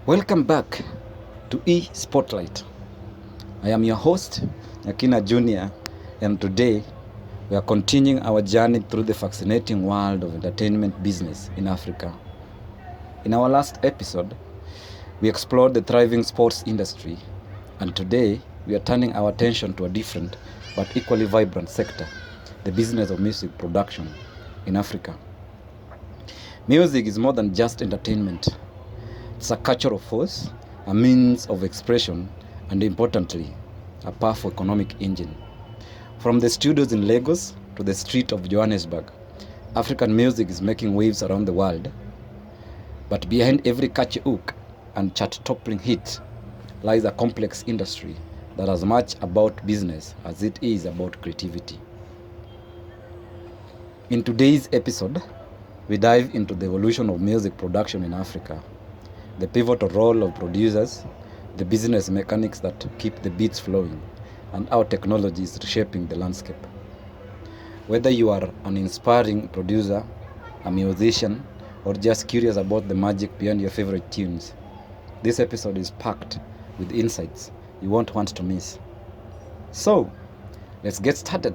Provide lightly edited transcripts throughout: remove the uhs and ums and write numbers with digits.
Welcome back to ESpotlight. I am your host, Yakina Jr., and today we are continuing our journey through the fascinating world of entertainment business in Africa. In our last episode, we explored the thriving sports industry, and today we are turning our attention to a different but equally vibrant sector, the business of music production in Africa. Music is more than just entertainment. It's a cultural force, a means of expression, and importantly, a powerful economic engine. From the studios in Lagos to the street of Johannesburg, African music is making waves around the world. But behind every catchy hook and chart-toppling hit lies a complex industry that is as much about business as it is about creativity. In today's episode, we dive into the evolution of music production in Africa, the pivotal role of producers, the business mechanics that keep the beats flowing, and how technology is reshaping the landscape. Whether you are an inspiring producer, a musician, or just curious about the magic behind your favorite tunes, this episode is packed with insights you won't want to miss. So, let's get started.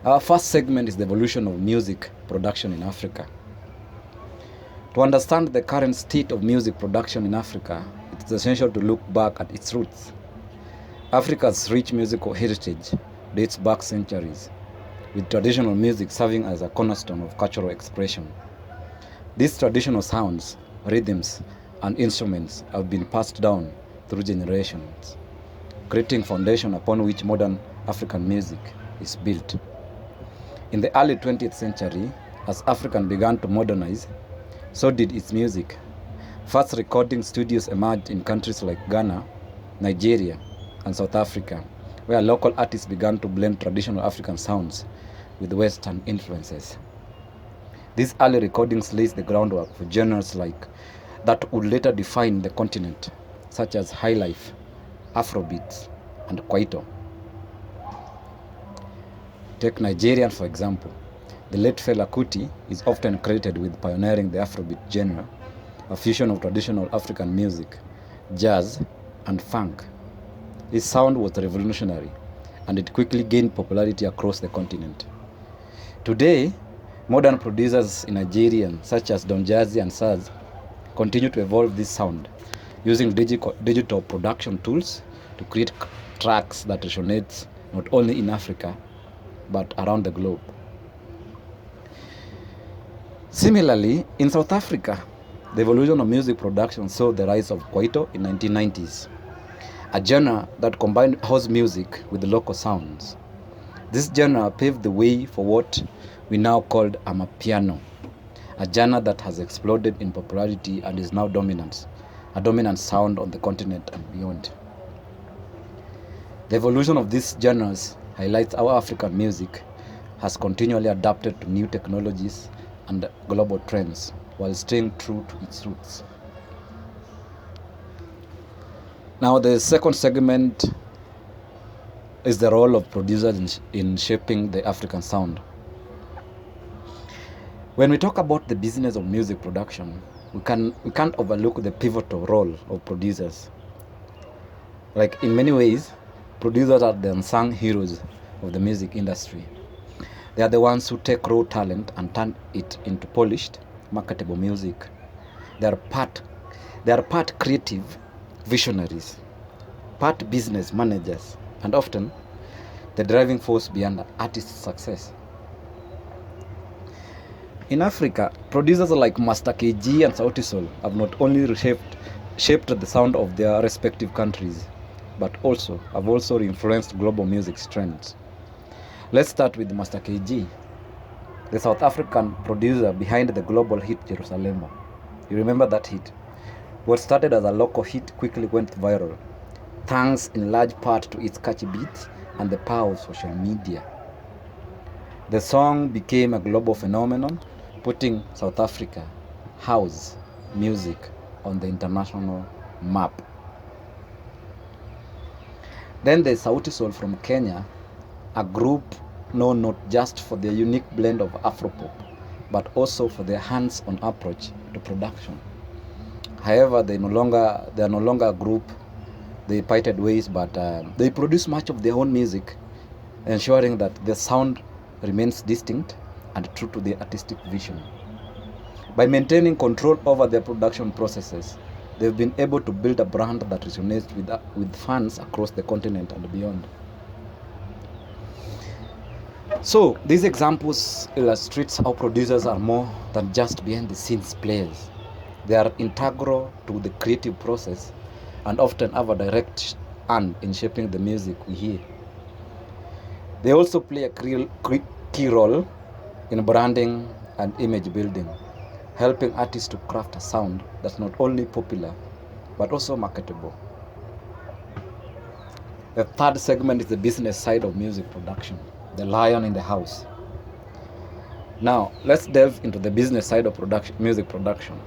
Our first segment is the evolution of music production in Africa. To understand the current state of music production in Africa, it is essential to look back at its roots. Africa's rich musical heritage dates back centuries, with traditional music serving as a cornerstone of cultural expression. These traditional sounds, rhythms, and instruments have been passed down through generations, creating a foundation upon which modern African music is built. In the early 20th century, as Africa began to modernize, so did its music. First recording studios emerged in countries like Ghana, Nigeria, and South Africa, where local artists began to blend traditional African sounds with Western influences. These early recordings laid the groundwork for genres like that would later define the continent, such as highlife, Afrobeats, and Kwaito. Take Nigerian for example. The late Fela Kuti is often credited with pioneering the Afrobeat genre, a fusion of traditional African music, jazz, and funk. His sound was revolutionary, and it quickly gained popularity across the continent. Today, modern producers in Nigeria, such as Don Jazzy and Saz, continue to evolve this sound, using digital production tools to create tracks that resonate not only in Africa, but around the globe. Similarly, in South Africa, the evolution of music production saw the rise of Kwaito in the 1990s, a genre that combined house music with local sounds. This genre paved the way for what we now call amapiano, a genre that has exploded in popularity and is now a dominant sound on the continent and beyond. The evolution of these genres highlights how African music has continually adapted to new technologies and global trends while staying true to its roots. Now, the second segment is the role of producers in shaping the African sound. When we talk about the business of music production, we can't overlook the pivotal role of producers. Like in many ways, producers are the unsung heroes of the music industry. They are the ones who take raw talent and turn it into polished, marketable music. They are part creative visionaries, part business managers, and often the driving force behind artists' success. In Africa, producers like Master KG and Sauti Sol have not only shaped the sound of their respective countries, but have also influenced global music trends. Let's start with Master KG, the South African producer behind the global hit Jerusalema. You remember that hit? What started as a local hit quickly went viral, thanks in large part to its catchy beats and the power of social media. The song became a global phenomenon, putting South Africa house music on the international map. Then there's Sauti Sol from Kenya, a group known not just for their unique blend of Afropop, but also for their hands-on approach to production. However, they are no longer a group. They parted ways, but they produce much of their own music, ensuring that the sound remains distinct and true to their artistic vision. By maintaining control over their production processes, they've been able to build a brand that resonates with fans across the continent and beyond. So these examples illustrates how producers are more than just behind the scenes players. They are integral to the creative process and often have a direct hand in shaping the music we hear. They also play a key role in branding and image building, helping artists to craft a sound that's not only popular but also marketable. The third segment is the business side of music production, the lion in the house. Now, let's delve into the business side of music production.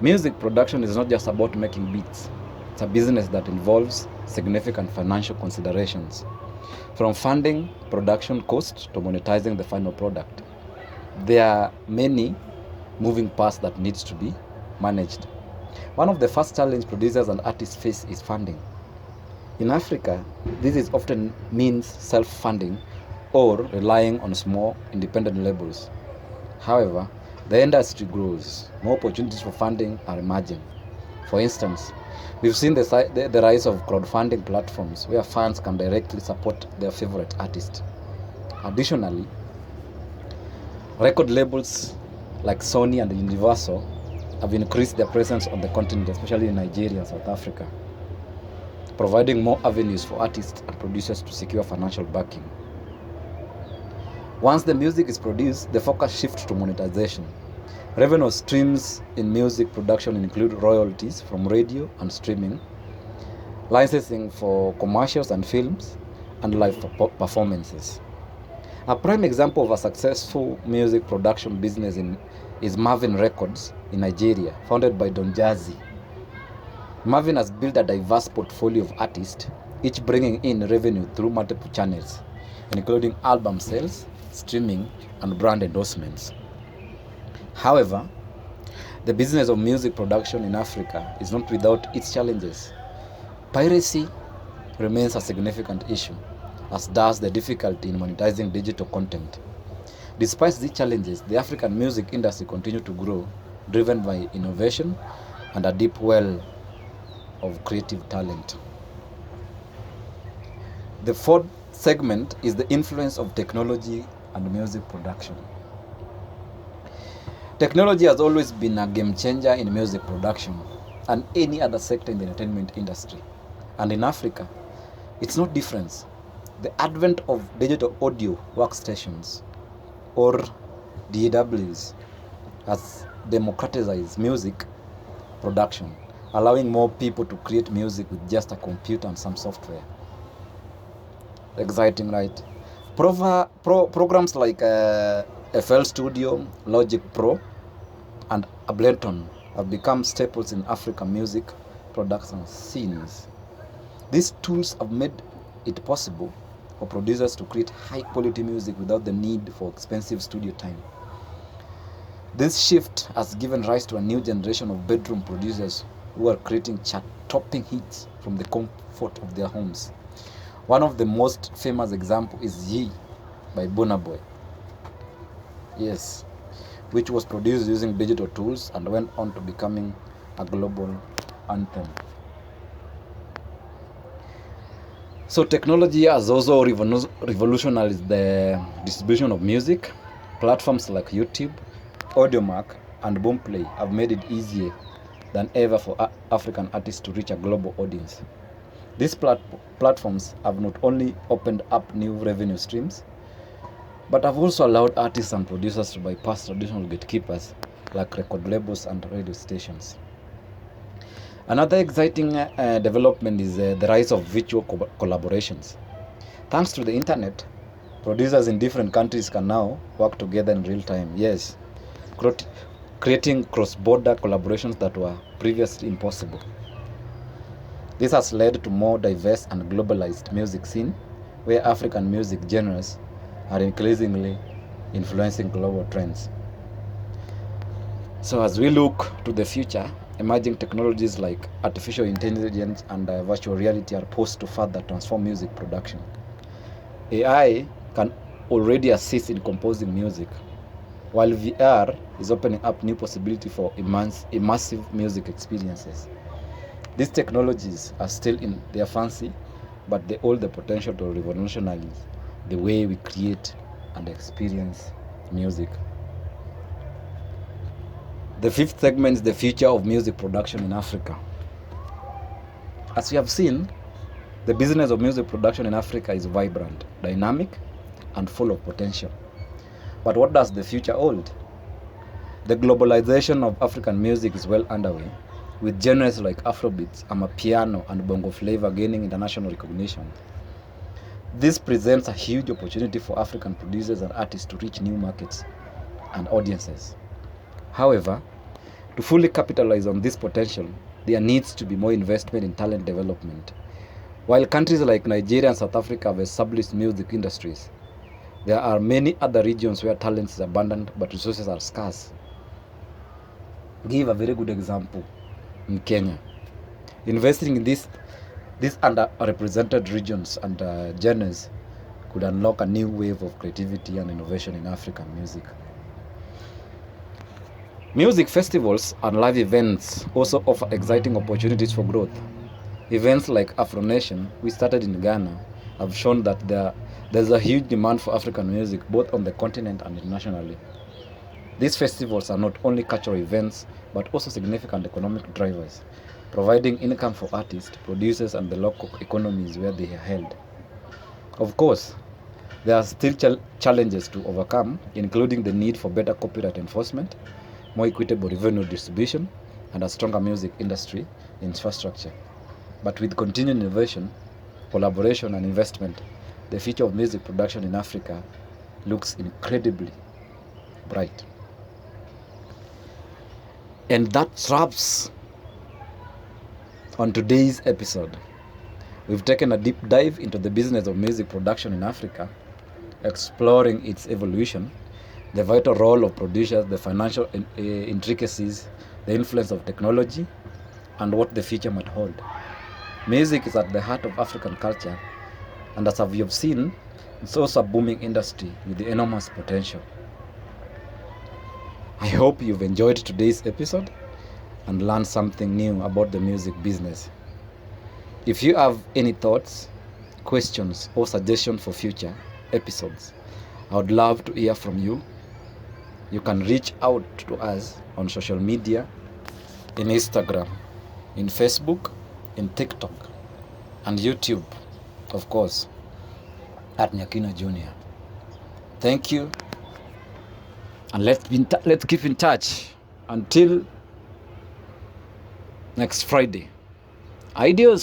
Music production is not just about making beats. It's a business that involves significant financial considerations, from funding production costs to monetizing the final product. There are many moving parts that needs to be managed. One of the first challenges producers and artists face is funding. In Africa, this is often means self-funding or relying on small independent labels. However, the industry grows. More opportunities for funding are emerging. For instance, we've seen the rise of crowdfunding platforms where fans can directly support their favorite artist. Additionally, record labels like Sony and Universal have increased their presence on the continent, especially in Nigeria and South Africa, providing more avenues for artists and producers to secure financial backing. Once the music is produced, the focus shifts to monetization. Revenue streams in music production include royalties from radio and streaming, licensing for commercials and films, and live performances. A prime example of a successful music production business is Marvin Records in Nigeria, founded by Don Jazzy. Marvin has built a diverse portfolio of artists, each bringing in revenue through multiple channels, including album sales, streaming, and brand endorsements. However, the business of music production in Africa is not without its challenges. Piracy remains a significant issue, as does the difficulty in monetizing digital content. Despite these challenges, the African music industry continues to grow, driven by innovation and a deep well of creative talent. The fourth segment is the influence of technology and music production. Technology has always been a game changer in music production and any other sector in the entertainment industry. And in Africa, it's no different. The advent of digital audio workstations, or DAWs, has democratized music production, allowing more people to create music with just a computer and some software. Exciting, right? Programs like FL Studio, Logic Pro, and Ableton have become staples in African music production scenes. These tools have made it possible for producers to create high-quality music without the need for expensive studio time. This shift has given rise to a new generation of bedroom producers who are creating chart-topping hits from the comfort of their homes. One of the most famous examples is Ye by Burna Boy. Yes, which was produced using digital tools and went on to becoming a global anthem. So technology has also revolutionized the distribution of music. Platforms like YouTube, Audiomack, and Boomplay have made it easier than ever for African artists to reach a global audience. These platforms have not only opened up new revenue streams, but have also allowed artists and producers to bypass traditional gatekeepers like record labels and radio stations. Another exciting development is the rise of virtual collaborations. Thanks to the internet, producers in different countries can now work together in real time. Yes, creating cross-border collaborations that were previously impossible. This has led to more diverse and globalized music scene, where African music genres are increasingly influencing global trends. So as we look to the future, emerging technologies like artificial intelligence and virtual reality are poised to further transform music production. AI can already assist in composing music, while VR is opening up new possibilities for immersive music experiences. These technologies are still in their fancy, but they hold the potential to revolutionize the way we create and experience music. The fifth segment is the future of music production in Africa. As we have seen, the business of music production in Africa is vibrant, dynamic, and full of potential. But what does the future hold? The globalization of African music is well underway, with genres like Afrobeats, Amapiano, and Bongo Flava gaining international recognition. This presents a huge opportunity for African producers and artists to reach new markets and audiences. However, to fully capitalize on this potential, there needs to be more investment in talent development. While countries like Nigeria and South Africa have established music industries, there are many other regions where talent is abundant but resources are scarce. Give a very good example in Kenya. Investing in these underrepresented regions and genres could unlock a new wave of creativity and innovation in African music. Music festivals and live events also offer exciting opportunities for growth. Events like Afro Nation, which started in Ghana, have shown that there's a huge demand for African music both on the continent and internationally. These festivals are not only cultural events but also significant economic drivers, providing income for artists, producers, and the local economies where they are held. Of course, there are still challenges to overcome, including the need for better copyright enforcement, more equitable revenue distribution, and a stronger music industry infrastructure. But with continued innovation, collaboration, and investment, the future of music production in Africa looks incredibly bright. And that wraps on today's episode. We've taken a deep dive into the business of music production in Africa, exploring its evolution, the vital role of producers, the financial intricacies, the influence of technology, and what the future might hold. Music is at the heart of African culture, and as we have seen, it's also a booming industry with enormous potential. I hope you've enjoyed today's episode and learned something new about the music business. If you have any thoughts, questions, or suggestions for future episodes, I would love to hear from you. You can reach out to us on social media, in Instagram, in Facebook, in TikTok, and YouTube, of course, at Nyakina Jr. Thank you, and let's keep in touch until next Friday. Ideas.